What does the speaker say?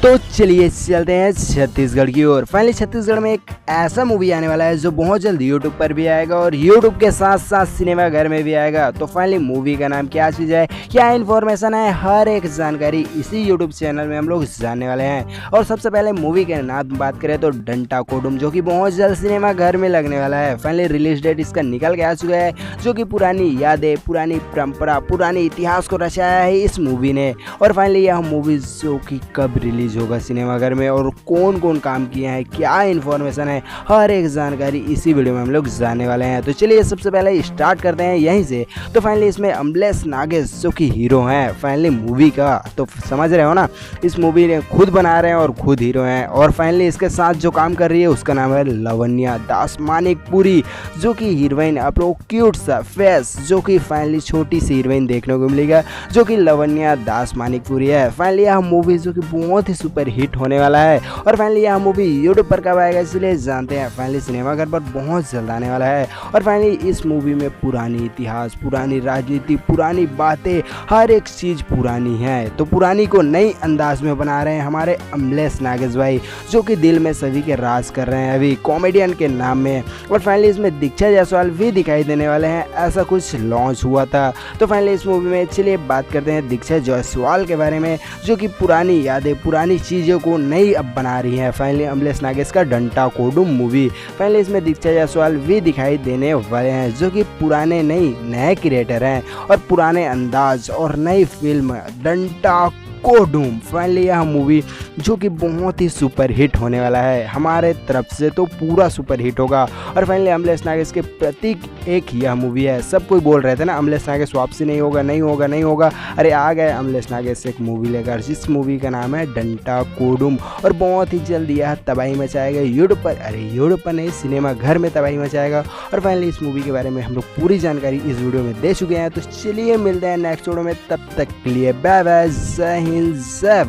तो चलिए चलते हैं छत्तीसगढ़ की ओर। फाइनली छत्तीसगढ़ में एक ऐसा मूवी आने वाला है जो बहुत जल्द यूट्यूब पर भी आएगा और यूट्यूब के साथ साथ सिनेमा घर में भी आएगा। तो फाइनली मूवी का नाम क्या चीज़ है, क्या इन्फॉर्मेशन है, हर एक जानकारी इसी यूट्यूब चैनल में हम लोग जानने वाले हैं। और सबसे पहले मूवी के नाम बात करें तो डंटा कोडुम, जो कि बहुत जल्द सिनेमा घर में लगने वाला है। फाइनली रिलीज डेट इसका निकल के आ चुका है, जो कि पुरानी यादें, पुरानी परंपरा, पुरानी इतिहास को रचाया है इस मूवी ने। और फाइनली यह मूवी जो कि कब रिलीज होगा सिनेमाघर में और कौन कौन काम किया है, क्या इन्फॉर्मेशन है, हर एक जानकारी इसी वीडियो में हम लोग जानने वाले हैं। तो चलिए सबसे पहले स्टार्ट करते हैं यहीं से। तो फाइनली इसमें अमलेश नागेश जो कि हीरो हैं फाइनली मूवी का, तो समझ रहे हो ना, इस मूवी ने खुद बना रहे हैं और खुद हीरो हैं। और फाइनली इसके साथ जो काम कर रही है उसका नाम है लवन्या दास मानिकपुरी, जो कि हीरोइन। आप लोग क्यूट सा फेस जो कि फाइनली छोटी सी हीरोइन देखने को मिलेगा, जो कि लवन्या दास मानिकपुरी है। फाइनली यह मूवी जो कि बहुत ही सुपर हिट होने वाला है। और फाइनली यह मूवी यूट्यूब पर कब आएगा इसलिए जानते हैं, फाइनली सिनेमाघर पर बहुत जल्द आने वाला है। और फाइनली इस मूवी में पुरानी इतिहास, पुरानी राजनीति, पुरानी बातें, हर एक चीज़ पुरानी है। तो पुरानी को नई अंदाज में बना रहे हैं हमारे अमलेश नागेश भाई, जो कि दिल में सभी के राज कर रहे हैं अभी कॉमेडियन के नाम में। और फाइनली इसमें दीक्षा जायसवाल भी दिखाई देने वाले हैं, ऐसा कुछ लॉन्च हुआ था। तो फाइनली इस मूवी में चलिए बात करते हैं दीक्षा जायसवाल के बारे में, जो कि पुरानी यादें, पुरानी चीज़ों को नई अब बना रही है। फाइनली अमलेश नागेश का डंटा कोडुम मूवी, फाइनली इसमें दीक्षा जायसवाल भी दिखाई देने वाले हैं, जो कि पुराने नए क्रिएटर हैं और पुराने अंदाज और नई फिल्म डंटा कोडुम। फाइनली यह मूवी जो कि बहुत ही सुपर हिट होने वाला है, हमारे तरफ से तो पूरा सुपर हिट होगा। और फाइनली अमलेश नागेश के प्रतीक एक यह मूवी है। सब कोई बोल रहे थे ना अमलेश नागेश वापसी नहीं होगा, नहीं होगा, नहीं होगा। अरे आ गए अमलेश नागेश एक मूवी लेकर, जिस मूवी का नाम है डंटा कोडुम। और बहुत ही जल्द यह तबाही मचाएगा यूट्यूब पर, अरे यूट्यूब पर नहीं, सिनेमा घर में तबाही मचाएगा। और फाइनली इस मूवी के बारे में हम लोग पूरी जानकारी इस वीडियो में दे चुके हैं। तो चलिए मिलते हैं नेक्स्ट वीडियो में, तब तक के लिए बाय बाय, जय हिंद, जय भारत।